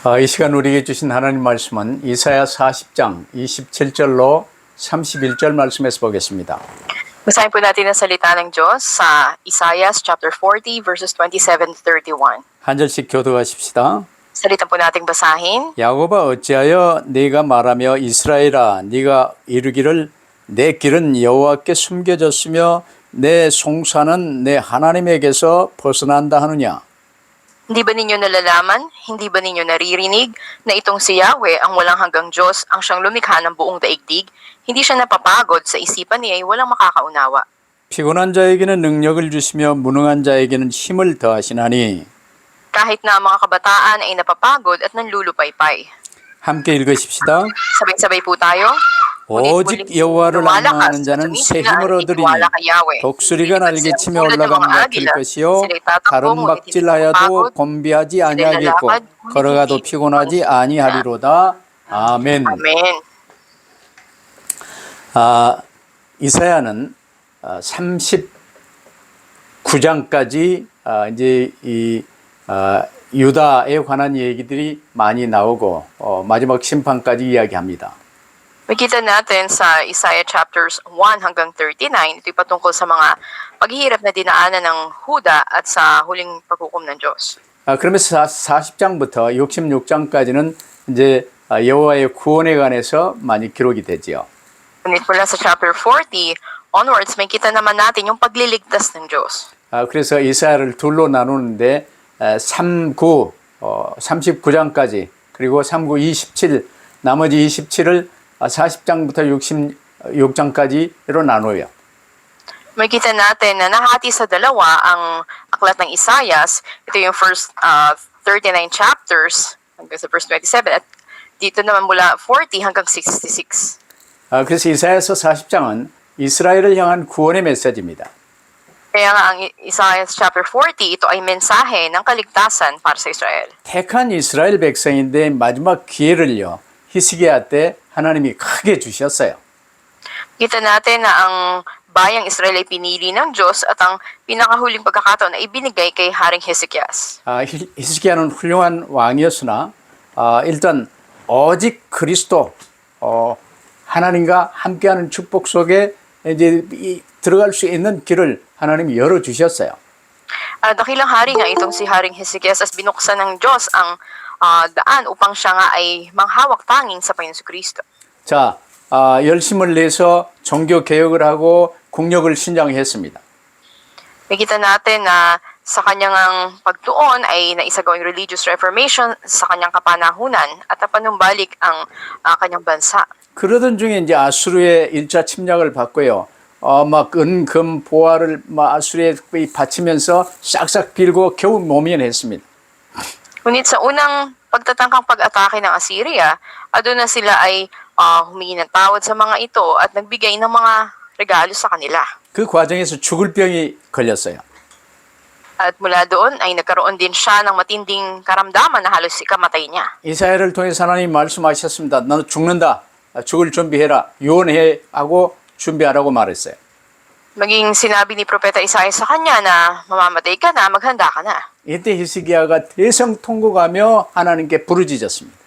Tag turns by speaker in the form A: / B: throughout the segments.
A: 이 시간 우리에게 주신 하나님 말씀은 이사야 40장 27절로 31절 말씀에서 보겠습니다.
B: Basahin po natin ang salita ng Diyos sa Isaiah chapter 40 verses 27 to 31.
A: 한 절씩 교도하십시다.
B: Salita po nating basahin.
A: 야곱아 어찌하여 네가 말하며 이스라엘아 네가 이르기를 내 길은 여호와께 숨겨졌으며 내 송사는 내 하나님에게서 벗어난다 하느냐.
B: Hindi ba ninyo nalalaman, hindi ba ninyo naririnig na itong si Yahweh ang walang hanggang Diyos, ang siyang lumikha ng buong daigdig? Hindi siya napapagod, sa isipan niya ay walang makakaunawa.
A: 피곤한 자에게는 능력을 주시며 무능한 자에게는 힘을 더하시나니.
B: Kahit na ang mga kabataan ay napapagod at nanlulupaypay.
A: 함께 읽으십시다.
B: Sabay-sabay po tayo.
A: 오직 여호와를 악망하는 자는 새 힘을 얻으리니 독수리가 날개치며 올라가면 막힐 것이요 가름박질하여도 곤비하지 아니하겠고 걸어가도 피곤하지 아니하리로다. 아멘.
B: Amen.
A: 이사야는 39장까지 이제 이 유다에 관한 얘기들이 많이 나오고 마지막 심판까지 이야기합니다.
B: Makita natin sa Isaiah chapters 1 hanggang 39, ito'y patungkol sa mga paghihirap na dinaanan ng Huda at sa huling paghukom ng Diyos.
A: 그러면서 40장부터 66장까지는 이제 여호와의 구원에 관해서 많이 기록이 되지요.
B: Ngunit mula sa chapter 40 onwards, makita naman natin yung pagliligtas ng Diyos.
A: 그래서 이사야를 둘로 나누는데 39장까지 그리고 39, 27 나머지 27을 40장부터 66장까지로 나눠요.
B: Makita natin na nahati sa dalawa ang aklat ng Isaias. Ito yung first 39 chapters hanggang sa verse 27 at dito naman mula 40 hanggang 66.
A: 그래서 이사야서 40장은 이스라엘을 향한 구원의 메시지입니다.
B: Kaya nga ang Isaiah chapter 40, ito ay mensahe ng kaligtasan para sa Israel.
A: 택한 이스라엘 백성인데 마지막 기회를요. 히스기야 때 하나님이 크게 주셨어요.
B: Kita natin na ang bayang Israel ay pinili ng Diyos at ang pinakahuling pagkakataon ay ibinigay kay Haring Hezekias.
A: 히스기야는 훌륭한 왕이었으나 일단 오직 그리스도 하나님과 함께하는 축복 속에 이제 들어갈 수 있는 길을 하나님이 열어 주셨어요.
B: Dakilang hari nga itong si Haring Hezekias as binuksan ng Diyos ang daan upang siya nga ay manghawak tanging sa Panginoon Kristo.
A: 자, 열심을 내서 종교 개혁을 하고 국력을 신장했습니다.
B: Makita natin na sa kanyang pagtuon ay naisagawa yung religious reformation sa kanyang kapanahunan at napanumbalik ang kanyang bansa.
A: 그러던 중에 이제 아수르의 1차 침략을 받고요. 막 은금 보화를 아수르에 바치면서 싹싹 빌고 겨우 모면했습니다.
B: Ngunit sa unang pagtatangkang pag-atake ng Assyria, doon na sila ay humingi ng tawad sa mga ito at nagbigay ng mga regalo sa kanila.
A: 그 과정에서 죽을 병이 걸렸어요.
B: At mula doon ay nagkaroon din siya ng matinding karamdaman na halos ikamatay niya.
A: 이사야를 통해서 하나님이 말씀하셨습니다. 너는 죽는다. 죽을 준비해라. 유언해 하고 준비하라고 말했어요.
B: Maging sinabi ni Propeta Isaiah sa kanya na mamamatay ka na, maghanda ka na.
A: 이때 히스기야가 대성통곡하며 하나님께 부르짖었습니다.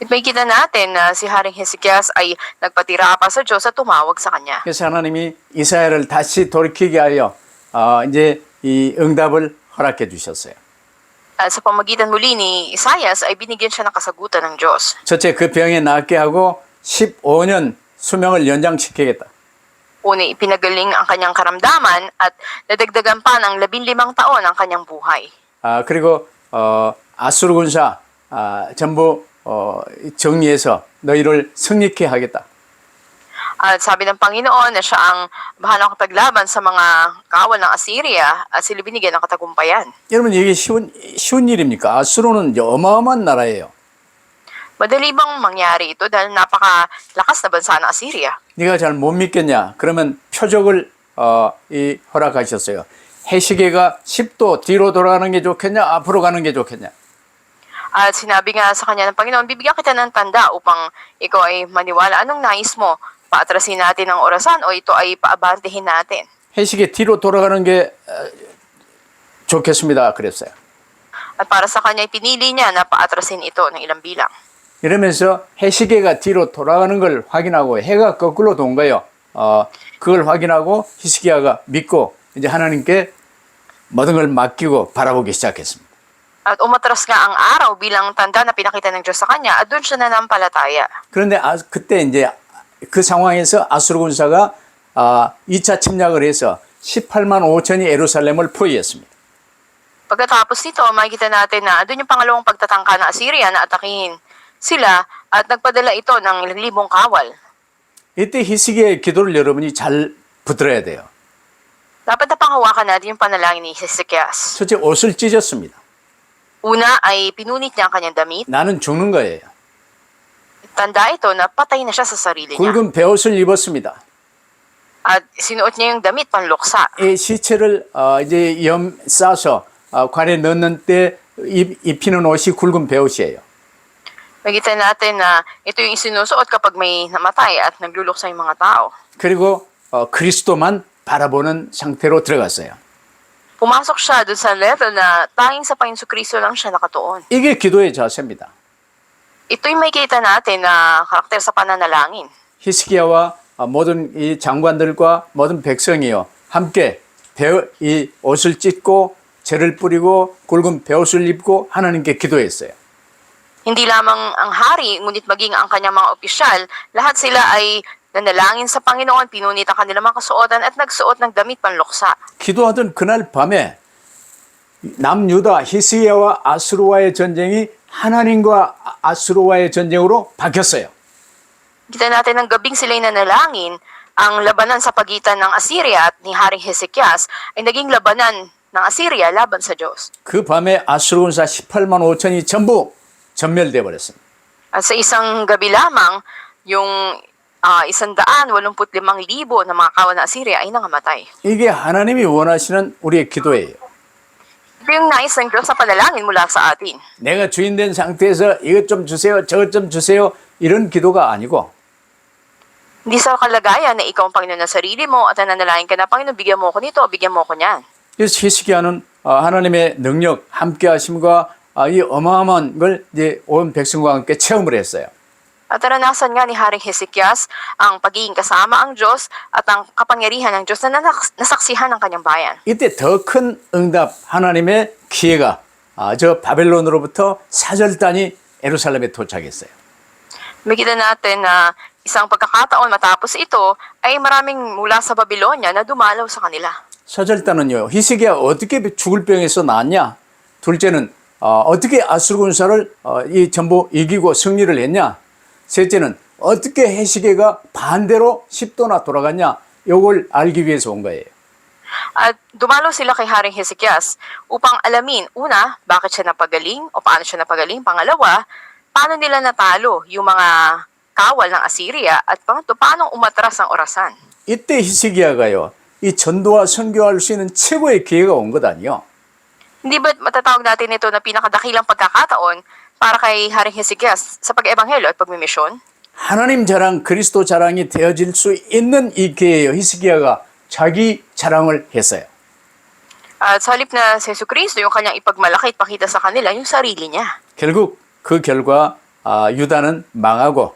B: At may kita natin na si Haring Hezekias ay nagpatira pa sa Diyos at tumawag sa kanya.
A: 그래서 하나님이 이사야를 다시 돌이키게 하여 이제 이 응답을 허락해 주셨어요.
B: At sa pamagitan muli ni Isaias ay binigyan siya ng kasagutan ng Diyos.
A: 첫째 그 병에 낫게 하고 15년 수명을 연장시키겠다.
B: Una, ipinagaling ang kanyang karamdaman at nadagdagan pa ng 15 taon ang kanyang buhay.
A: 그리고 아수르 군사 전부 정리해서 너희를 승리케 하겠다.
B: At sabi ng Panginoon na siya ang bahalang kapaglaban sa mga kawal ng Assyria at sila binigyan ng katagumpayan.
A: 여러분 이게 쉬운 일입니까? 아수르는 이제 어마어마한 나라예요.
B: Madali bang mangyari ito dahil napakalakas na bansa ng Assyria?
A: 네가 잘 못 믿겠냐? 그러면 표적을 허락하셨어요. 해시계가 10도 뒤로 돌아가는 게 좋겠냐? 앞으로 가는 게 좋겠냐?
B: At sinabi nga sa kanya ng Panginoon, bibigyan kita ng tanda upang ikaw ay maniwala. Anong nais mo? Paatrasin natin ang orasan o ito ay paabantihin natin?
A: 해시계 뒤로 돌아가는 게 좋겠습니다. 그랬어요.
B: At para sa kanya, pinili niya na paatrasin ito ng ilang bilang.
A: 이러면서 해시계가 뒤로 돌아가는 걸 확인하고 해가 거꾸로 돈 거예요. 그걸 확인하고 히스기야가 믿고 이제 하나님께 모든 걸 맡기고 바라보기 시작했습니다.
B: At umatras nga ang araw bilang tanda na pinakita ng Diyos sa kanya at doon siya nanampalataya.
A: 그런데 그때 이제 그 상황에서 아수르 군사가 2차 침략을 해서 18만 5천이 예루살렘을 포위했습니다.
B: Pagkatapos nito, makikita natin na doon yung pangalawang pagtatangka ng Assyria na atakihin sila at nagpadala ito ng ilang libong kawal.
A: 이때 히스기야의 기도를 여러분이 잘 붙들어야 돼요.
B: Dapat na panghawakan natin yung panalangin ni Hezekias.
A: 첫째 옷을 찢었습니다.
B: Una ay pinunit niya ang kanyang damit.
A: 나는 죽는 거예요.
B: Tanda ito na patay na siya sa sarili niya.
A: 굵은 베옷을 입었습니다.
B: At sinuot niya yung damit panluksa.
A: 이 시체를 이제 싸서 관에 넣는 때 입히는 옷이 굵은 베옷이에요.
B: Makita natin na ito yung isinusuot kapag may namatay at nagluluksa yung mga tao.
A: 그리고 그리스도만 바라보는 상태로 들어갔어요.
B: Pumasok siya doon sa level na tanging sa Panginoon Kristo lang siya nakatuon.
A: 이게 기도의 자세입니다.
B: Ito yung makikita natin na karakter sa pananalangin.
A: 히스기야와 모든 이 장관들과 모든 백성이요 함께 이 옷을 찢고 재를 뿌리고 굵은 베옷을 입고 하나님께 기도했어요.
B: Hindi lamang ang hari, ngunit maging ang kanyang mga opisyal, lahat sila ay nanalangin sa Panginoon, pinunit ang kanilang mga kasuotan at nagsuot ng damit panluksa.
A: 기도하던 그날 밤에 남유다 히스기야와 아수르와의 전쟁이 하나님과 아수르와의 전쟁으로 바뀌었어요.
B: Kita natin ng gabing sila'y nanalangin, ang labanan sa pagitan ng Assyria at ni Haring Hezekias ay naging labanan ng Assyria laban sa Diyos.
A: 그 밤에 아수르 군사 18만 5천이 전부 전멸돼 버렸습니다.
B: At sa isang gabi lamang, yung 185,000 na mga kawan ng Assyria ay nangamatay.
A: 이게 하나님이 원하시는 우리의 기도예요.
B: Ito yung nais ng Diyos sa panalangin mula sa atin.
A: 내가 주인된 상태에서 이것 좀 주세요, 저것 좀 주세요 이런 기도가 아니고
B: Hindi sa kalagayan na ikaw ang Panginoon ng sarili mo at nananalangin ka na, Panginoon, bigyan mo ko nito, bigyan mo ko niyan.
A: 그래서 히스기야는 하나님의 능력, 함께하심과 이 어마어마한 걸 이제 온 백성과 함께 체험을 했어요.
B: At naranasan nga ni Haring Hezekias ang pagiging kasama ang Diyos at ang kapangyarihan ng Diyos na nasaksihan ng kanyang bayan.
A: 이때 더 큰 응답, 하나님의 기회가 저 바벨론으로부터 사절단이 예루살렘에 도착했어요.
B: Makita natin na isang pagkakataon matapos ito ay maraming mula sa Babylonia na dumalaw sa kanila.
A: 사절단은요, 히스기야 어떻게 죽을 병에서 나았냐? 둘째는 어떻게 아수르 군사를 이 전부 이기고 승리를 했냐? 셋째는 어떻게 히스기야가 반대로 10도나 돌아갔냐? 요걸 알기 위해서 온 거예요.
B: At dumalaw sila kay Haring Hezekias upang alamin, una, bakit siya napagaling o paano siya napagaling. Pangalawa, paano nila natalo yung mga kawal ng Assyria. At pangatlo, paano umatras ang orasan.
A: 이때 히스기야가요, 이 전도와 선교할 수 있는 최고의 기회가 온 것 아니요?
B: Hindi ba matatawag natin ito na pinakadakilang pagkakataon para kay Haring Hezekias sa pag-ebanghelyo at pagmimisyon?
A: 하나님 자랑, 그리스도 자랑이 되어질 수 있는 이 기회예요. 히스기야가 자기 자랑을 했어요.
B: At sa halip na si Jesucristo, yung kanyang ipagmalaki at pakita sa kanila, yung sarili niya.
A: 결국 그 결과 유다는 망하고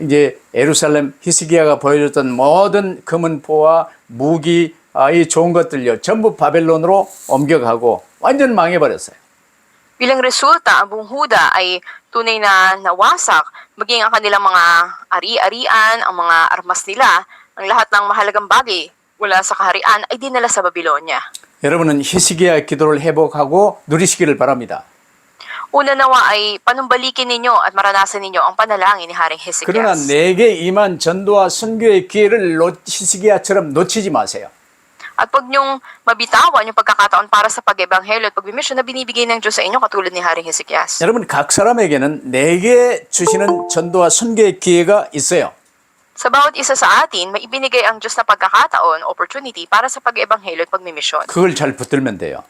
A: 이제 예루살렘 히스기야가 보여줬던 모든 금은포와 무기 이 좋은 것들요 전부 바벨론으로 옮겨가고 완전 망해버렸어요.
B: Bilang resulta, ang buong Huda ay tunay na nawasak, maging ang kanilang mga ari-arian, ang mga armas nila, ang lahat ng mahalagang bagay mula sa kaharian ay dinala sa Babylonia.
A: 여러분은 히스기야의 기도를 회복하고 누리시기를 바랍니다.
B: Una nawa ay panumbalikin ninyo at maranasan ninyo ang panalangin ni Haring
A: 그러나
B: Hezekias.
A: 내게 임한 전도와 선교의 기회를 히스기야처럼 놓치지 마세요.
B: At pag niyong mabitawan yung pagkakataon para sa pag-ebanghelyo at pag-mission na binibigay ng Diyos sa inyo katulad ni Haring Hezekias.
A: 여러분 각 사람에게는 내게 주시는 전도와 선교의 기회가 있어요.
B: Sa bawat isa sa atin, may ibinigay ang Diyos na pagkakataon, opportunity para sa pag-ebanghelyo at pagmimisyon.
A: 그걸 잘 붙들면 돼요.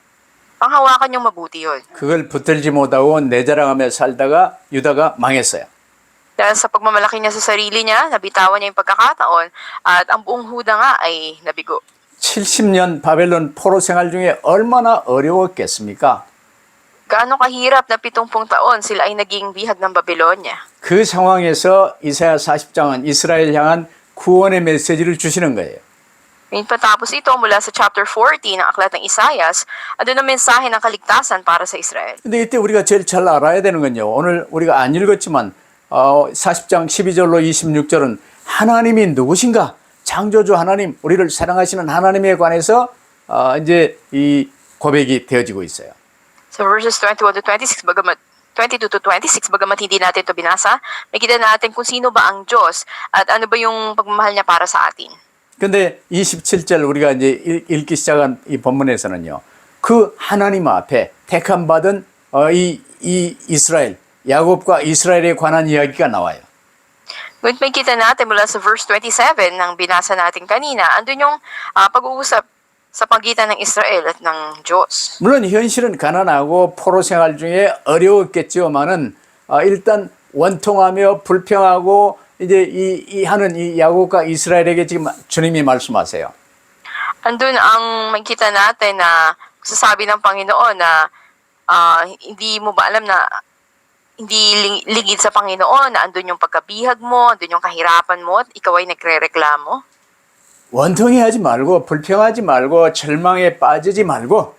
B: Panghawakan yung mabuti yun.
A: 그걸 붙들지 못하고 내자랑하며 살다가 유다가 망했어요.
B: Dahil sa pagmamalaki niya sa sarili niya, nabitawan niya yung pagkakataon at ang buong Huda nga ay nabigo.
A: 70년 바벨론 포로 생활 중에 얼마나 어려웠겠습니까?
B: Gaano kahirap na 70 taon sila ay naging bihag ng Babylonia.
A: 그 상황에서 이사야 40장은 이스라엘 향한 구원의 메시지를 주시는 거예요.
B: Ngayon patapos ito mula sa chapter 40 ng aklat ng Isaias, andun ang mensahe ng kaligtasan para sa Israel.
A: 근데 이때 우리가 제일 잘 알아야 되는 건요. 오늘 우리가 안 읽었지만 40장 12절로 26절은 하나님이 누구신가? 창조주 하나님, 우리를 사랑하시는 하나님에 관해서 이제 이 고백이 되어지고 있어요.
B: So verses 21 to 26, 22 to 26, bagamat hindi natin ito binasa, makita natin kung sino ba ang Diyos at ano ba yung pagmamahal niya para sa atin.
A: 근데 27절 우리가 이제 읽기 시작한 이 본문에서는요. 그 하나님 앞에 택함 받은 이 이스라엘, 야곱과 이스라엘에 관한 이야기가 나와요.
B: Ngunit makita natin mula sa verse 27 ng binasa natin kanina, andun yung pag-uusap sa pagitan ng Israel at ng Diyos.
A: 물론 현실은 가난하고 포로 생활 중에 어려웠겠지만은 일단 원통하며 불평하고 이제 이 하는 이 야곱과 이스라엘에게 지금 주님이 말씀하세요.
B: Andun ang makita natin na sasabi ng Panginoon na hindi mo ba alam na hindi ligid sa Panginoon na andun yung pagkabihag mo, andun yung kahirapan mo at ikaw ay nagre-reklamo?
A: 원통해하지 말고 불평하지 말고 절망에 빠지지 말고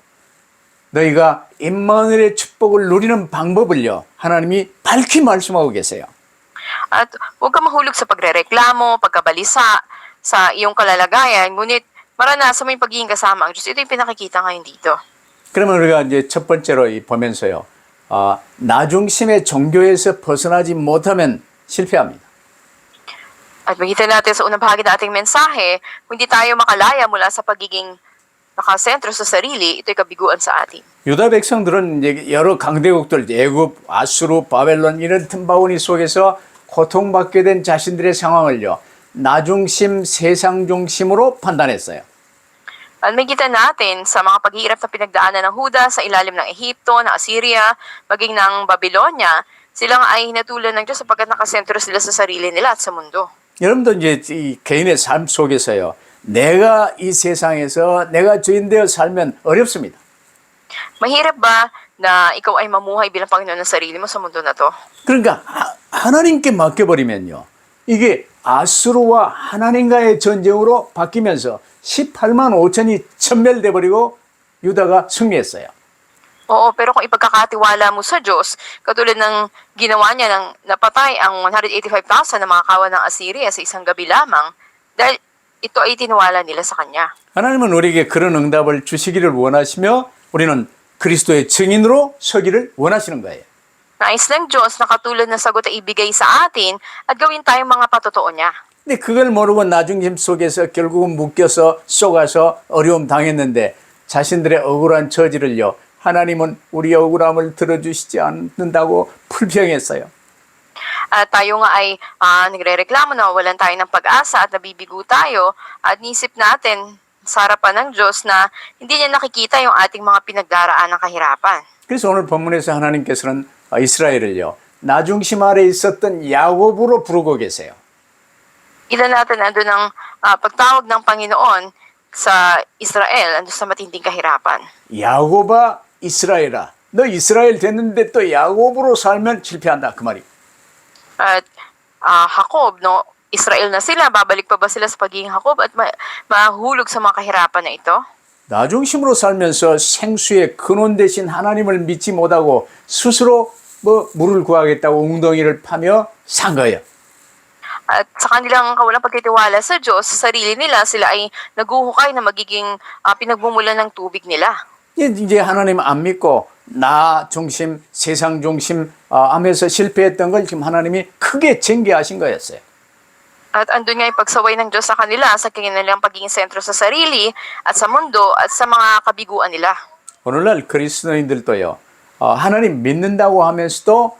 A: 너희가 임마누엘의 축복을 누리는 방법을요. 하나님이 밝히 말씀하고 계세요.
B: At huwag ka mahulog sa pagre-reklamo, pagkabalisa sa iyong kalalagayan, ngunit maranasan mo yung pagiging kasama ang Diyos. Ito yung pinakikita ngayon dito.
A: 그러면 우리가 이제 첫 번째로 보면서요. 나중심의 종교에서 벗어나지 못하면 실패합니다.
B: At makita natin sa unang bahagi ng ating mensahe, kung hindi tayo makalaya mula sa pagiging nakasentro sa sarili, ito'y kabiguan sa atin.
A: 유다 백성들은 이제 여러 강대국들, 애굽, 아수르, 바벨론 이런 틈바구니 속에서 고통받게 된 자신들의 상황을요. 나중심, 세상 중심으로 판단했어요.
B: At makita natin sa mga paghihirap na pinagdaanan ng Huda sa ilalim ng Ehipto, ng Assyria, maging ng Babylonia, silang ay hinatulan ng Diyos sapagkat nakasentro sila sa sarili nila at sa mundo.
A: 여러분도 이제 이 개인의 삶 속에서요. 내가 이 세상에서 내가 주인 되어 살면 어렵습니다.
B: Mahirap ba na ikaw ay mamuhay bilang Panginoon ng sarili mo sa mundo na to?
A: 그러니까 하나님께 맡겨버리면요. 이게 아수르와 하나님과의 전쟁으로 바뀌면서 18만 5천이 천멸돼 버리고 유다가 승리했어요.
B: Oo, pero kung ipagkakatiwala mo sa Diyos, katulad ng ginawa niya nang napatay ang 185,000 na mga kawan ng Assyria sa isang gabi lamang, dahil ito ay tiniwala nila sa Kanya.
A: 하나님은 우리에게 그런 응답을 주시기를 원하시며 우리는 그리스도의 증인으로 서기를 원하시는 거예요.
B: Nais ng Diyos na katulad ng sagot ay ibigay sa atin at gawin tayong mga patotoo niya.
A: 근데 그걸 모르고 나중심 속에서 결국은 묶여서 쏘가서 어려움 당했는데 자신들의 억울한 처지를요. 하나님은 우리의 억울함을 들어주시지 않는다고 불평했어요.
B: At tayo nga ay nagre-reklamo na walan tayo ng pag-asa at nabibigo tayo at nisip natin sa harapan ng Diyos na hindi niya nakikita yung ating mga pinagdaraan ng kahirapan.
A: 그래서 오늘 본문에서 하나님께서는 이스라엘을요. 나중심 아래 있었던 야곱으로 부르고 계세요.
B: Ilan natin nandun ang pagtawag ng Panginoon sa Israel, nandun sa matinding kahirapan.
A: 야곱아 이스라엘아. 너 이스라엘 됐는데 또 야곱으로 살면 실패한다. 그 말이.
B: At Jacob, no, Israel na sila, babalik pa ba sila sa pagiging Jacob at mahulog sa mga kahirapan na ito?
A: 나중심으로 살면서 생수의 근원 대신 하나님을 믿지 못하고 스스로 물을 구하겠다고 웅덩이를 파며 산 거예요.
B: At sa kanilang kawalang pagtitiwala sa Diyos, sa sarili nila, sila ay naguhukay na magiging pinagmumulan ng tubig nila.
A: 이제 하나님 안 믿고 나 중심, 세상 중심 하면서 실패했던 걸 지금 하나님이 크게 징계하신 거였어요.
B: At andun nga yung pagsaway ng Diyos sa kanila sa kanilang pagiging sentro sa sarili at sa mundo at sa mga kabiguan nila.
A: 오늘날 그리스도인들도요. 하나님 믿는다고 하면서도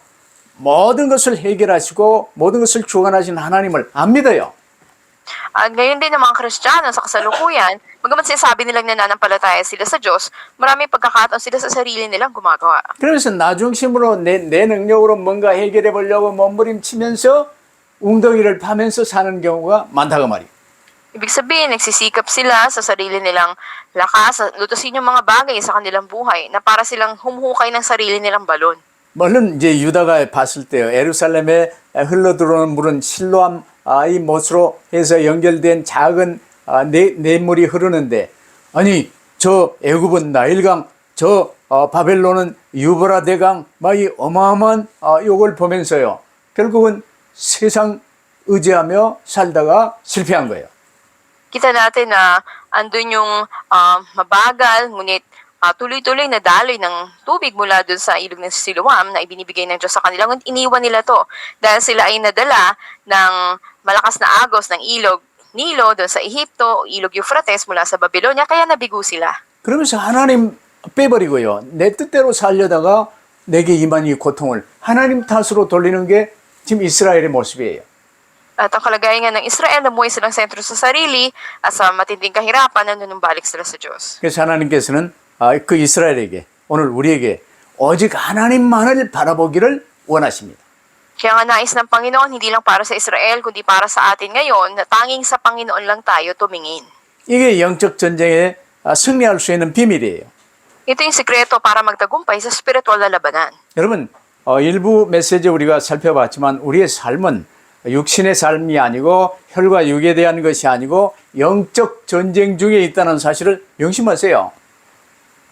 A: 모든 것을 해결하시고 모든 것을 주관하신 하나님을 안 믿어요.
B: At ngayon din ng mga Kristiyano sa kasalukuyan, bagamat sinasabi nilang nananampalataya sila sa Diyos, maraming pagkakataon sila sa sarili nilang gumagawa.
A: 그래서 나중심으로 내 능력으로 뭔가 해결해 보려고 몸부림치면서 웅덩이를 파면서 사는 경우가 많다고 말이에요.
B: Ibig sabihin, nagsisikap sila sa sarili nilang lakas, lutusin yung mga bagay sa kanilang buhay na para silang humuhukay ng sarili nilang balon.
A: 물론 이제 유다가 봤을 때요. 예루살렘에 흘러들어오는 물은 실로암 이 못으로 해서 연결된 작은 냇물이 흐르는데 아니 저 애굽은 나일강 저 바벨론은 유브라 대강 막 이 어마어마한 요걸 보면서요. 결국은 세상 의지하며 살다가 실패한 거예요.
B: Kita natin na andun yung mabagal, ngunit tuloy-tuloy na daloy ng tubig mula dun sa ilog ng Siloam na ibinibigay ng Diyos sa kanila. Ngunit iniwan nila to dahil sila ay nadala ng malakas na agos ng ilog Nilo dun sa Ehipto, ilog Euphrates mula sa Babylonia, kaya nabigo sila.
A: 그러면서 하나님 빼버리고요. 내 뜻대로 살려다가 내게 임한 이 고통을 하나님 탓으로 돌리는 게 지금 이스라엘의 모습이에요.
B: At ang kalagayan nga ng Israel, namuhay silang sentro sa sarili at sa matinding kahirapan, nanunumbalik sila sa Diyos.
A: 그래서 하나님께서는 그 이스라엘에게 오늘 우리에게 오직 하나님만을 바라보기를 원하십니다.
B: Kaya nga nais ng Panginoon, hindi lang para sa Israel, kundi para sa atin ngayon, na tanging sa Panginoon lang tayo tumingin.
A: 이게 영적 전쟁에 승리할 수 있는 비밀이에요.
B: Ito yung sikreto para magtagumpay sa spiritual na labanan.
A: 여러분 일부 메시지 우리가 살펴봤지만 우리의 삶은 육신의 삶이 아니고 혈과 육에 대한 것이 아니고 영적 전쟁 중에 있다는 사실을 명심하세요.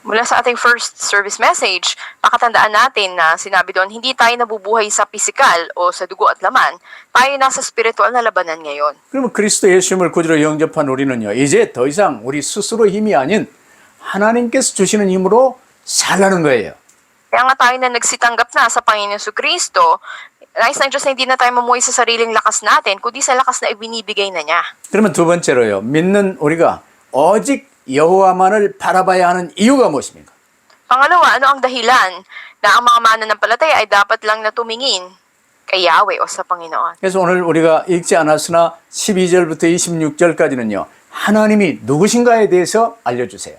B: Mula sa ating first service message, pakatandaan natin na sinabi doon, hindi tayo nabubuhay sa pisikal o sa dugo at laman, tayo nasa spiritual na labanan ngayon.
A: 그러면 그리스도 예수님을 구주로 영접한 우리는요, 이제 더 이상 우리 스스로 힘이 아닌 하나님께서 주시는 힘으로 살라는 거예요.
B: Kaya nga tayo na nagsitanggap na sa Panginoon Kristo, nais ng Diyos na hindi na tayo mamuhay sa sariling lakas natin, kundi sa lakas na ibinibigay na niya.
A: 그러면 두 번째로요, 믿는 우리가 오직 여호와만을 바라봐야 하는 이유가 무엇입니까?
B: Pangalawa, ano ang dahilan na ang mga mananampalataya ay dapat lang na tumingin kay Yahweh o sa Panginoon?
A: 그래서 오늘 우리가 읽지 않았으나 12절부터 26절까지는요, 하나님이 누구신가에 대해서 알려주세요.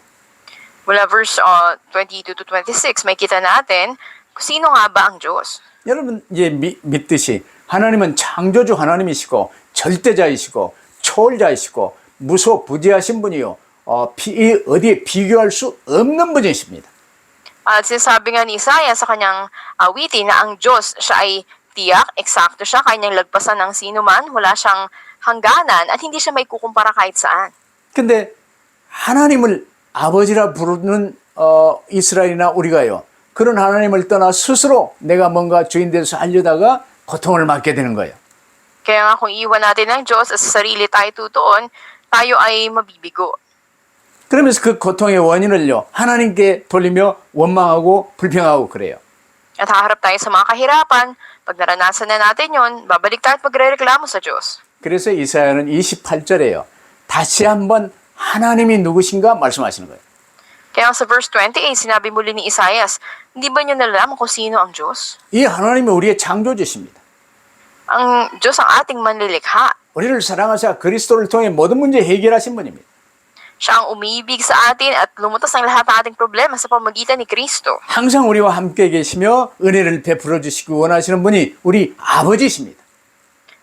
B: Mula verse 22 to 26, may kita natin kung sino nga ba ang Diyos.
A: 여러분 이제 믿듯이 하나님은 창조주 하나님이시고 절대자이시고 초월자이시고 무소부재하신 분이요. 어디에 비교할 수 없는 분이십니다.
B: At sinasabi nga ni Isaiah sa kanyang awitin na ang Diyos, siya ay tiyak, eksakto siya, kanyang lagpasan ng sino man, wala siyang hangganan, at hindi siya may kukumpara kahit saan.
A: 근데 하나님을 아버지라 부르는 이스라엘이나 우리가요. 그런 하나님을 떠나 스스로 내가 뭔가 주인 돼서 하려다가 고통을 맡게 되는 거예요.
B: Kaya nga kung iwan natin ng Diyos at sa sarili tayo tutuon, tayo ay mabibigo.
A: 그러면서 그 고통의 원인을요. 하나님께 돌리며 원망하고 불평하고 그래요.
B: At haharap tayo sa mga kahirapan, pag naranasan na natin yon, babalik tayo at magre-reklamo sa Diyos.
A: 그래서 이사야는 28절에요. 다시 한번 하나님이 누구신가 말씀하시는 거예요.
B: Kaya sa verse 28, sinabi muli ni Isaias, hindi ba niyo nalalaman kung sino ang Diyos?
A: 이 하나님은 우리의 창조주십니다.
B: Ang Diyos ang ating manlilikha.
A: 우리를 사랑하사 그리스도를 통해 모든 문제 해결하신 분입니다.
B: Siya ang umibig sa atin at lumutas ang lahat ng ating problema sa pamagitan ni Kristo.
A: 항상 우리와 함께 계시며 은혜를 베풀어 주시기 원하시는 분이 우리 아버지십니다.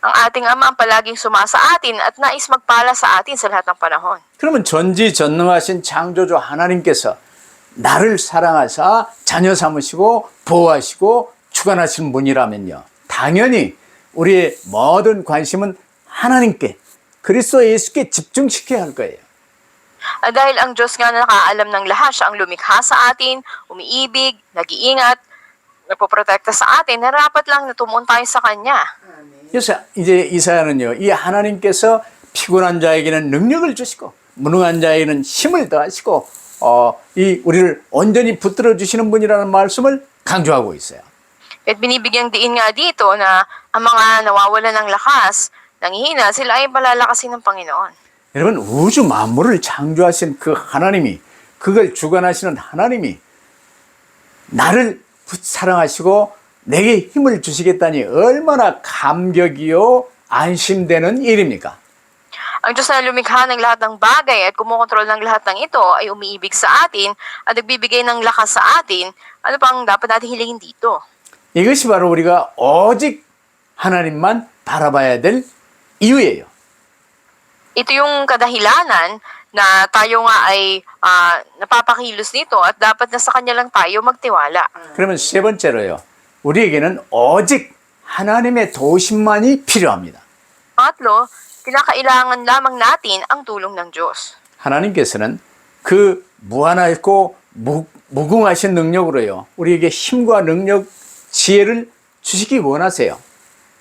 B: Ang ating Ama ang palaging sumasa atin at nais magpala sa atin sa lahat ng panahon.
A: 그러면 전지전능하신 창조주 하나님께서 나를 사랑하사 자녀 삼으시고 보호하시고 주관하시는 분이라면요. 당연히 우리의 모든 관심은 하나님께 그리스도 예수께 집중시켜야 할 거예요.
B: Dahil ang Diyos nga na nakaalam ng lahat, siya ang lumikha sa atin, umiibig, nag-iingat, nagpoprotekta sa atin, narapat lang na tumuon tayo sa Kanya.
A: 그래서 이제 이사야는요, 이 하나님께서 피곤한 자에게는 능력을 주시고 무능한 자에게는 힘을 더하시고 이 우리를 온전히 붙들어 주시는 분이라는 말씀을 강조하고 있어요.
B: At binibigyang diin nga dito na ang mga nawawalan ng lakas, nanghihina, sila ay palalakasin ng Panginoon.
A: 여러분 우주 만물을 창조하신 그 하나님이 그걸 주관하시는 하나님이 나를 사랑하시고 내게 힘을 주시겠다니 얼마나 감격이요 안심되는 일입니까?
B: Ang Diyos na lumikha ng lahat ng bagay at kumokontrol ng lahat ng ito ay umiibig sa atin at nagbibigay ng lakas sa atin. Ano pang dapat natin hilingin dito?
A: 이것이 바로 우리가 오직 하나님만 바라봐야 될 이유예요.
B: Ito yung kadahilanan na tayo nga ay napapakilos nito at dapat na sa kanya lang tayo magtiwala.
A: 그러면 세 번째로요. 우리에게는 오직 하나님의 도심만이 필요합니다.
B: Pangatlo, kinakailangan lamang natin ang tulong ng Diyos.
A: 하나님께서는 그 무한하고 무궁하신 능력으로요. 우리에게 힘과 능력, 지혜를 주시기 원하세요.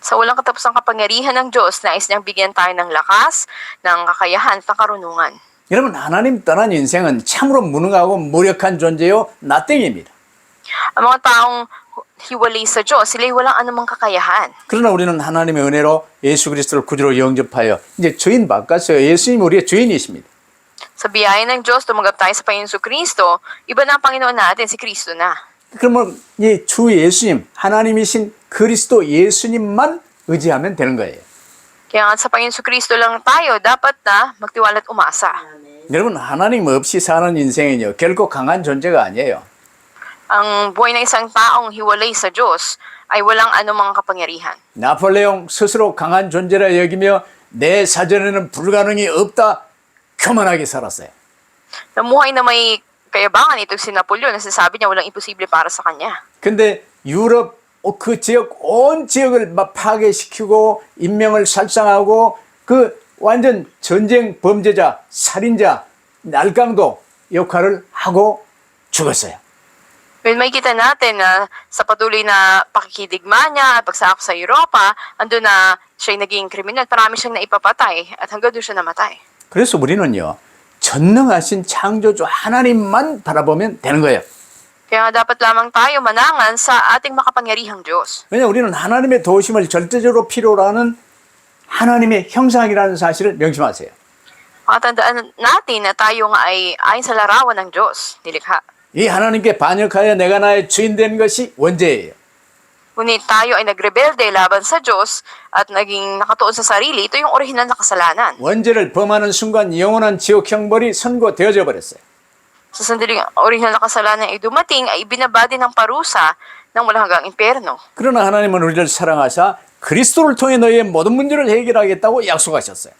B: Sa walang katapusang kapangyarihan ng Diyos, nais niyang bigyan tayo ng lakas, ng kakayahan at ng karunungan.
A: 여러분, 하나님 떠난 인생은 참으로 무능하고 무력한 존재요, 나땡입니다.
B: Ang mga taong hiwalay sa Diyos, sila'y walang anumang kakayahan.
A: 그러나 우리는 하나님의 은혜로 예수 그리스도를 구주로 영접하여 이제 주인 바꿨어요. 예수님 우리의 주인이십니다.
B: Sa biyaya ng Diyos, tumanggap tayo sa Panginoon Kristo, iba na ang Panginoon natin, si Kristo na.
A: 그러면 이 주 예수님, 하나님이신 그리스도 예수님만 의지하면 되는 거예요.
B: Kaya nga sa Panginoon Kristo lang tayo, dapat na magtiwala at umasa.
A: 여러분, 하나님 없이 사는 인생은요, 결코 강한 존재가 아니에요.
B: Ang buhay ng isang taong hiwalay sa Diyos ay walang anumang kapangyarihan.
A: 나폴레옹 스스로 강한 존재라 여기며 내 사전에는 불가능이 없다, 교만하게 살았어요.
B: Namuhay na may kayabangan itong si Napoleon na sinasabi niya walang imposible para sa kanya.
A: 근데 유럽 그 지역 온 지역을 막 파괴시키고 인명을 살상하고 그 완전 전쟁 범죄자, 살인자, 날강도 역할을 하고 죽었어요.
B: Well, makikita natin na sa patuloy na pakikidigma niya at pagsakop sa Europa, andun na siya'y naging kriminal, marami siyang naipapatay at hanggang doon siya namatay.
A: 그래서 우리는요, 전능하신 창조주 하나님만 바라보면 되는 거예요.
B: Kaya dapat lamang tayo manangan sa ating makapangyarihang Diyos.
A: 왜냐하면 우리는 하나님의 도우심을 절대적으로 필요로 하는 하나님의 형상이라는 사실을 명심하세요.
B: Matandaan natin na tayo nga ay ayon sa larawan ng Diyos, nilikha.
A: 이 하나님께 반역하여 내가 나의 주인 된 것이 원죄예요.
B: Ngunit tayo ay nagrebelde laban sa Diyos at naging nakatuon sa sarili, ito yung orihinal na kasalanan.
A: 원죄를 범하는 순간 영원한 지옥 형벌이 선고되어져 버렸어요.
B: Sa sandaling orihinal na kasalanan ay dumating, ay ibinabadi ng parusa ng walang hanggang impyerno.
A: 그러나 하나님은 우리를 사랑하사 그리스도를 통해 너희의 모든 문제를 해결하겠다고 약속하셨어요.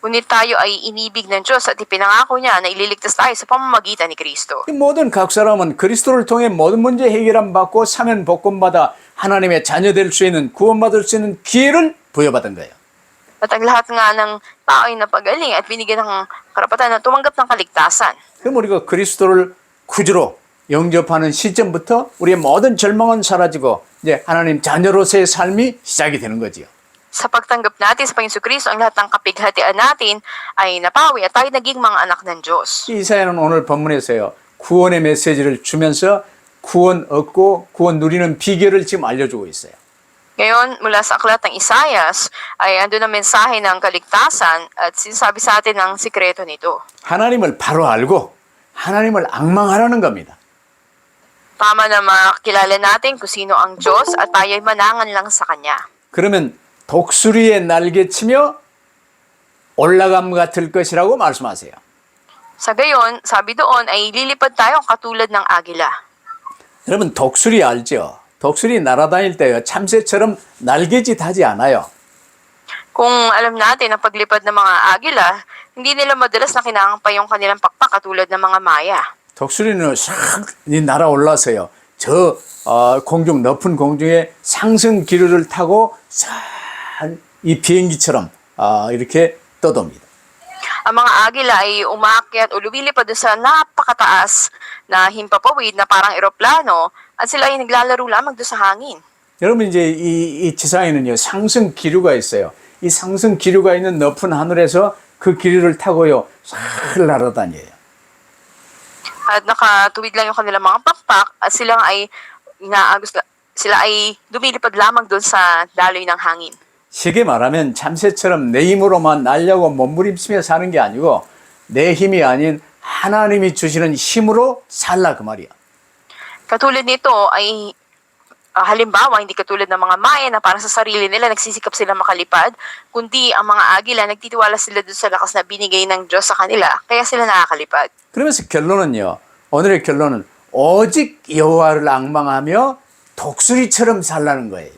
B: Ngunit tayo ay inibig ng Diyos at ipinangako niya na ililigtas tayo sa pamamagitan ni Kristo.
A: 이 모든 각 사람은 그리스도를 통해 모든 문제 해결함 받고 사면 복권받아 하나님의 자녀 될 수 있는 구원받을 수 있는 기회를 부여받은 거예요.
B: At ang lahat nga ng tao ay napagaling at binigyan ng karapatan na tumanggap ng kaligtasan.
A: 그럼 우리가 그리스도를 구주로 영접하는 시점부터 우리의 모든 절망은 사라지고 이제 하나님 자녀로서의 삶이 시작이 되는 거지요.
B: Sa pagtanggap natin sa Panginoon Kristo, ang lahat ng kapighatian natin ay napawi at tayo naging mga anak ng Diyos.
A: 이사야는 오늘 본문에서요, 구원의 메시지를 주면서 구원 얻고 구원 누리는 비결을 지금 알려주고 있어요.
B: Ngayon, mula sa aklat ng Isaias, ay andun ang mensahe ng kaligtasan at sinasabi sa atin ang sikreto nito.
A: 하나님을 바로 알고 하나님을 앙망하라는 겁니다.
B: Tama na makilala natin kung sino ang Diyos at tayo ay manangan lang sa Kanya.
A: 그러면 독수리에 날개치며 올라감 같을 것이라고 말씀하세요.
B: Sa gayon, sabi doon ay lilipad tayo katulad ng agila.
A: 여러분 독수리 알죠? 독수리 날아다닐 때요 참새처럼 날개짓 하지 않아요.
B: Kung alam natin ang paglipad ng mga agila, hindi nila madalas na kinakampay yung kanilang pakpak katulad ng mga maya.
A: 독수리는 싹 날아올라서요. 저 공중 높은 공중에 상승 기류를 타고 싹 이 비행기처럼 이렇게 떠돕니다.
B: Ang mga agila ay umaakyat o lumilipad doon sa napakataas na himpapawid na parang eroplano at sila ay naglalaro lamang doon sa hangin.
A: 여러분 이제 이 지상에는요 상승 기류가 있어요. 이 상승 기류가 있는 높은 하늘에서 그 기류를 타고요 싹 날아다녀요.
B: At nakatuwid lang yung kanilang mga pakpak at sila ay dumilipad lamang doon sa daloy ng hangin.
A: 쉽게 말하면 참새처럼 내 힘으로만 날려고 몸부림치며 사는 게 아니고 내 힘이 아닌 하나님이 주시는 힘으로 살라 그 말이야.
B: Katulad nito ay halimbawa, hindi katulad ng mga maya na para sa sarili nila nagsisikap sila makalipad, kundi ang mga agila nagtitiwala sila doon sa lakas na binigay ng Diyos sa kanila, kaya sila nakakalipad.
A: 그러면서 결론은요. 오늘의 결론은 오직 여호와를 앙망하며 독수리처럼 살라는 거예요.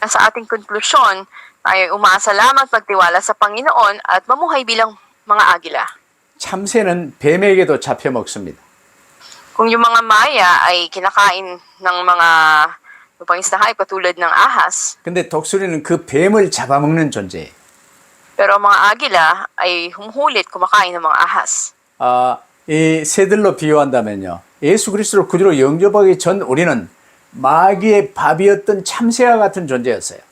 B: Sa ating konklusyon, tayo umasa lamang magtiwala sa Panginoon at mamuhay bilang mga agila.
A: 참새는 뱀에게도 잡혀 먹습니다.
B: Kung yung mga maya ay kinakain ng mga mapangis na hayop katulad ng ahas,
A: 근데 독수리는 그 뱀을 잡아먹는 존재예요.
B: pero ang mga agila ay humuhulit kumakain ng mga ahas.
A: 이 새들로 비유한다면요. 예수 그리스도를 구주로 영접하기 전 우리는 마귀의 밥이었던 참새와 같은 존재였어요.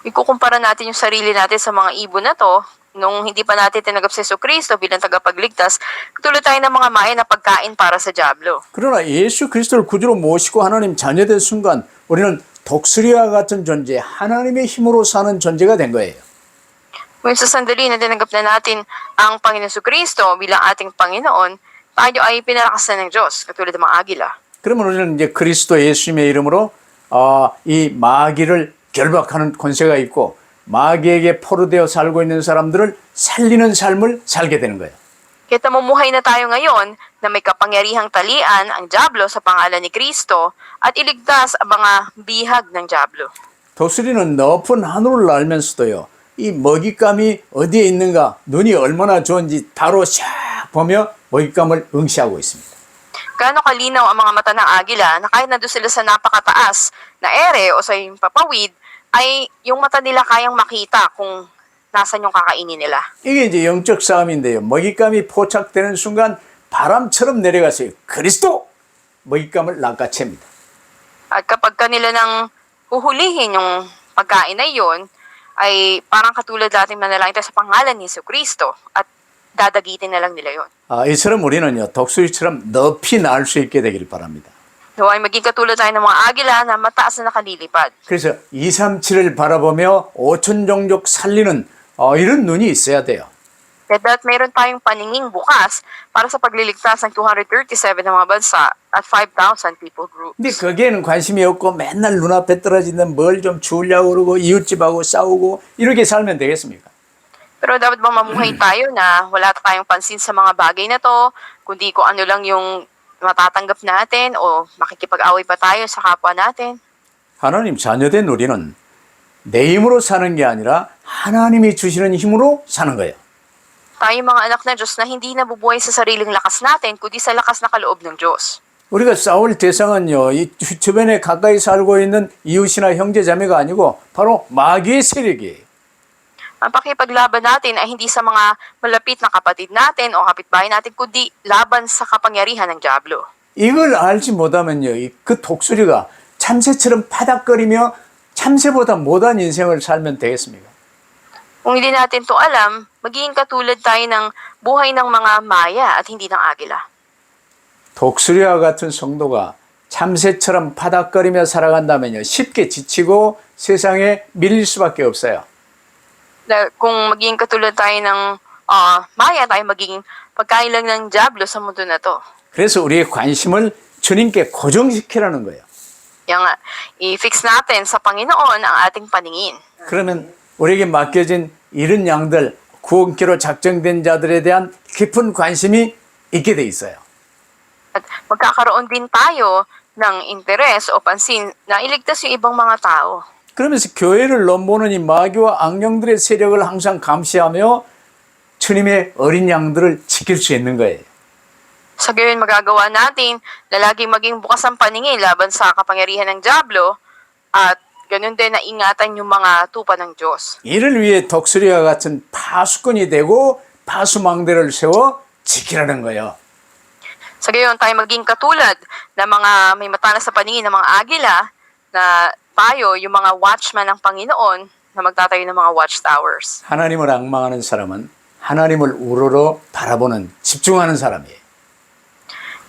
B: Ikukumpara natin yung sarili natin sa mga ibon na to, nung hindi pa natin tinanggap si Jesucristo bilang tagapagligtas, katulad tayo ng mga maya na pagkain para sa dyablo.
A: 그러나 예수 그리스도를 구주로 모시고 하나님 자녀된 순간 우리는 독수리와 같은 존재, 하나님의 힘으로 사는 존재가 된 거예요.
B: Kung sa sandali na tinanggap na natin ang Panginoon Jesucristo bilang ating Panginoon, tayo ay pinalakas na ng Diyos, katulad ng mga agila.
A: 그러면 우리는 이제 그리스도 예수님의 이름으로 이 마귀를 결박하는 권세가 있고 마귀에게 포로되어 살고 있는 사람들을 살리는 삶을 살게 되는 거예요.
B: Kaya namumuhay na tayo ngayon na may kapangyarihang talian ang dyablo sa pangalan ni Kristo at iligtas ang mga bihag ng dyablo.
A: 독수리는 높은 하늘을 날면서도요. 이 먹잇감이 어디에 있는가 눈이 얼마나 좋은지 바로 샥 보며 먹잇감을 응시하고 있습니다.
B: Gaano kalinaw ang mga mata ng agila na kahit nandun sila sa napakataas na ere o sa yung papawid, ay yung mata nila kayang makita kung nasan yung kakainin nila.
A: 이게 이제 영적 싸움인데요. 먹잇감이 포착되는 순간 바람처럼 내려가서요. 그리스도! 먹잇감을 낚아챕니다.
B: At kapag kanila nang huhulihin yung pagkain na yun, ay parang katulad natin manalangin tayo sa pangalan ni Jesucristo at dadagitin na lang nila yun.
A: 이처럼 우리는요. 독수리처럼 높이 날 수 있게 되기를 바랍니다.
B: Nawa ay maging katulad tayo ng mga agila na mataas na nakalilipad.
A: 그래서 237을 바라보며 5천 종족 살리는 이런 눈이 있어야 돼요.
B: Kaya dapat mayroon tayong paninging bukas para sa pagliligtas ng 237 na mga bansa at 5,000 people group.
A: 근데 거기에는 관심이 없고 맨날 눈앞에 떨어지는 뭘 좀 주우려고 그러고 이웃집하고 싸우고 이렇게 살면 되겠습니까?
B: Pero dapat bang mamuhay tayo na wala tayong pansin sa mga bagay na to, kundi kung ano lang yung matatanggap natin o makikipag-away pa tayo sa kapwa natin?
A: 하나님 자녀된 우리는 내 힘으로 사는 게 아니라 하나님이 주시는 힘으로 사는 거예요.
B: Tayo mga anak ng Diyos na hindi nabubuhay sa sariling lakas natin, kundi sa lakas na kaloob ng Diyos.
A: 우리가 싸울 대상은요, 이 주변에 가까이 살고 있는 이웃이나 형제 자매가 아니고 바로 마귀의 세력이에요.
B: Ang pakipaglaban natin ay hindi sa mga malapit na kapatid natin o kapitbahay natin, kundi laban sa kapangyarihan ng dyablo.
A: 이걸 알지 못하면요, 그 독수리가 참새처럼 파닥거리며 참새보다 못한 인생을 살면 되겠습니까?
B: Kung hindi natin to alam, magiging katulad tayo ng buhay ng mga maya at hindi ng agila.
A: 독수리와 같은 성도가 참새처럼 파닥거리며 살아간다면요, 쉽게 지치고 세상에 밀릴 수밖에 없어요.
B: Kung magiging katulad tayo ng maya, tayo magiging pagkain lang ng dyablo sa mundo na to.
A: 그래서 우리의 관심을 주님께 고정시키라는 거예요.
B: Kaya nga, i-fix natin sa Panginoon ang ating paningin.
A: 그러면 우리에게 맡겨진 이른 양들, 구원기로 작정된 자들에 대한 깊은 관심이 있게 돼 있어요.
B: At magkakaroon din tayo ng interes o pansin na iligtas yung ibang mga tao.
A: 그러면서 교회를 넘보는 이 마귀와 악령들의 세력을 항상 감시하며 주님의 어린 양들을 지킬 수 있는 거예요.
B: Sa gayon magagawa natin na laging maging bukas ang paningin laban sa kapangyarihan ng dyablo at ganun din na ingatan yung mga tupa ng Diyos.
A: 이를 위해 독수리와 같은 파수꾼이 되고 파수망대를 세워 지키라는 거예요.
B: Sa gayon tayo maging katulad na mga may mata na sa paningin ng mga agila na tayo, yung mga watchman ng Panginoon na magtatayo ng mga watchtowers.
A: 하나님을 앙망하는 사람은 하나님을 우러러 바라보는 집중하는 사람이에요.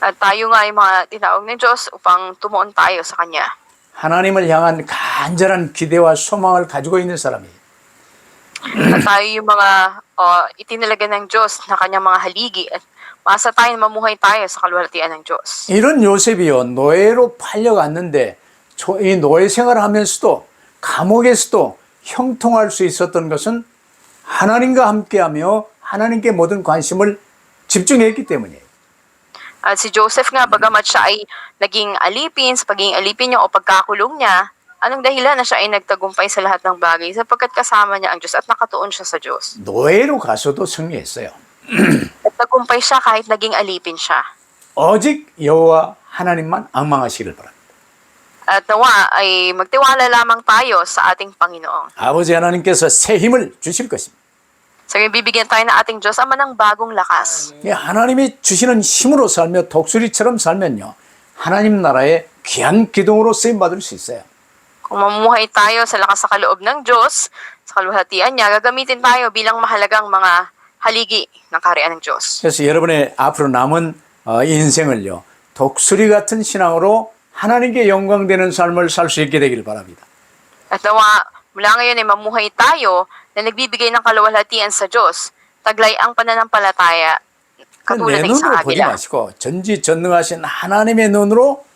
B: At tayo nga ay mga tinawag ng Diyos upang tumuon tayo sa Kanya.
A: 하나님을 향한 간절한 기대와 소망을 가지고 있는 사람이에요.
B: At tayo yung mga itinalaga ng Diyos na Kanyang mga haligi at masa tayo na mamuhay tayo sa kaluwalhatian ng Diyos.
A: 이런 요셉이요, 노예로 팔려갔는데 이 노예 생활을 하면서도 감옥에서도 형통할 수 있었던 것은 하나님과 함께하며 하나님께 모든 관심을 집중했기 때문이에요.
B: At si Joseph nga, bagamat siya ay naging alipin, sa pagiging alipin niya o pagkakulong niya, Anong dahilan na siya ay nagtagumpay sa lahat ng bagay? Sapagkat kasama niya ang Diyos at nakatuon siya sa Diyos.
A: 노예로 가서도 승리했어요.
B: At tagumpay siya kahit naging alipin siya.
A: 오직 여호와 하나님만 앙망하시기를 바랍니다.
B: At nawa ay magtiwala lamang tayo sa ating Panginoon.
A: 아버지 하나님께서 새 힘을 주실 것입니다.
B: So bibigyan tayo ng ating Diyos Ama ng bagong lakas.
A: 이 하나님이 주시는 힘으로 살며 독수리처럼 살면요. 하나님 나라의 귀한 기둥으로 쓰임 받을 수 있어요.
B: Kung mamumuhay tayo sa lakas sa kaloob ng Diyos, sa kaluwalhatian niya, gagamitin tayo bilang mahalagang mga haligi ng kaharian ng Diyos.
A: 그래서 여러분의 앞으로 남은 인생을요. 독수리 같은 신앙으로 하나님께 영광되는 삶을 살 수 있게 되길 바랍니다.
B: At nawa, mula ngayon ay mamuhay tayo na nagbibigay ng kaluwalhatian sa Diyos. Taglay ang pananampalataya katulad
A: 내
B: ng isang
A: 눈으로 보지
B: agila.
A: 마시고 전지전능하신 하나님의 눈으로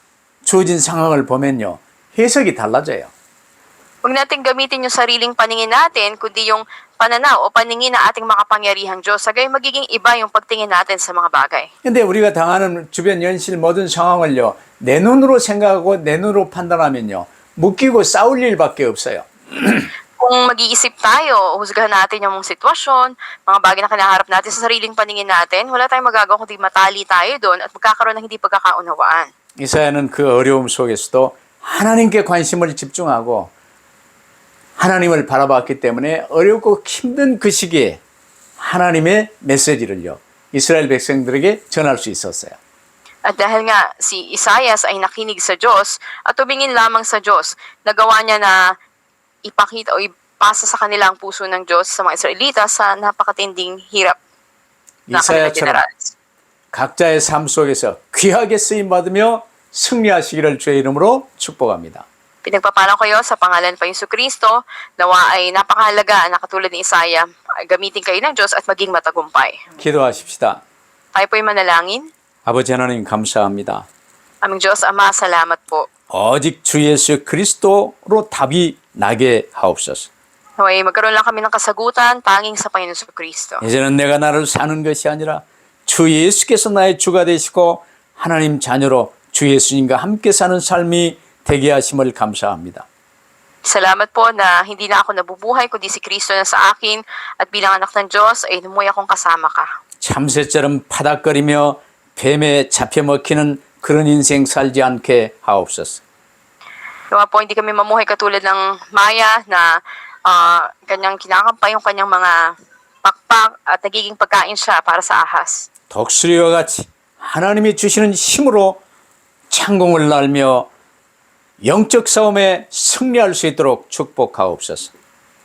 A: 주어진 상황을 보면요. 해석이 달라져요.
B: Huwag natin gamitin yung sariling paningin natin, kundi yung pananaw o paningin ng ating makapangyarihang Diyos. Sagay magiging iba yung pagtingin natin sa mga bagay.
A: 근데 우리가 당하는 주변 현실 모든 상황을요. 내 눈으로 생각하고 내 눈으로 판단하면요. 묶이고 싸울 일밖에 없어요.
B: Kung mag-iisip tayo, husgahan natin yung sitwasyon, mga bagay na kinaharap natin sa sariling paningin natin, wala tayong magagawa kundi matali tayo doon at magkakaroon ng hindi pagkakaunawaan.
A: 이사야는 그 어려움 속에서도 하나님께 관심을 집중하고 하나님을 바라봤기 때문에 어렵고 힘든 그 시기에 하나님의 메시지를요. 이스라엘 백성들에게 전할 수 있었어요.
B: At dahil nga si Isaias ay nakinig sa Diyos at tumingin lamang sa Diyos, nagawa niya na ipakita o ipasa sa kanila ang puso ng Diyos sa mga Israelita sa napakatinding hirap na kanilang
A: 이사야처럼
B: dinaranas.
A: 각자의 삶 속에서 귀하게 쓰임 받으며 승리하시기를 주의 이름으로 축복합니다.
B: Pinagpapala ko kayo sa pangalan pa Yesu Kristo, nawa ay napakahalaga na katulad ni Isaiah, ay gamitin kayo ng Diyos at maging matagumpay.
A: 기도하십시다.
B: Tayo po'y manalangin.
A: 아버지 하나님 감사합니다.
B: Aming Diyos, Ama, salamat po.
A: 오직 주 예수 그리스도로 답이 나게 하옵소서.
B: Naway magkaroon lang kami ng kasagutan tanging sa Panginoon Yesu Kristo.
A: 이제는 내가 나를 사는 것이 아니라 주 예수께서 나의 주가 되시고 하나님 자녀로 주 예수님과 함께 사는 삶이 되게 하심을 감사합니다.
B: Salamat po na hindi na ako nabubuhay kundi si Kristo na sa akin at bilang anak ng Diyos ay lumuya akong kasama ka.
A: 참새처럼 파닥거리며 뱀에 잡혀먹히는 그런 인생 살지 않게 하옵소서.
B: Nawa po hindi kami mamuhay katulad ng Maya na kanyang kinakampay yung kanyang mga pakpak at nagiging pagkain siya para sa ahas.
A: 독수리와 같이 하나님이 주시는 힘으로 창공을 날며 영적 싸움에 승리할 수 있도록 축복하옵소서.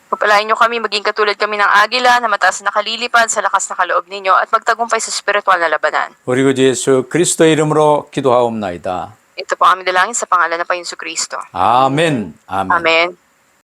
B: Pagpalain niyo kami, maging katulad kami ng agila na mataas na nakalilipad sa lakas na kaloob ninyo at magtagumpay sa spiritual na labanan.
A: 우리 구주 예수 그리스도의 이름으로 기도하옵나이다.
B: Ito po kami dalangin sa pangalan ng Panginoon Kristo.
A: 아멘. 아멘.
B: Amen.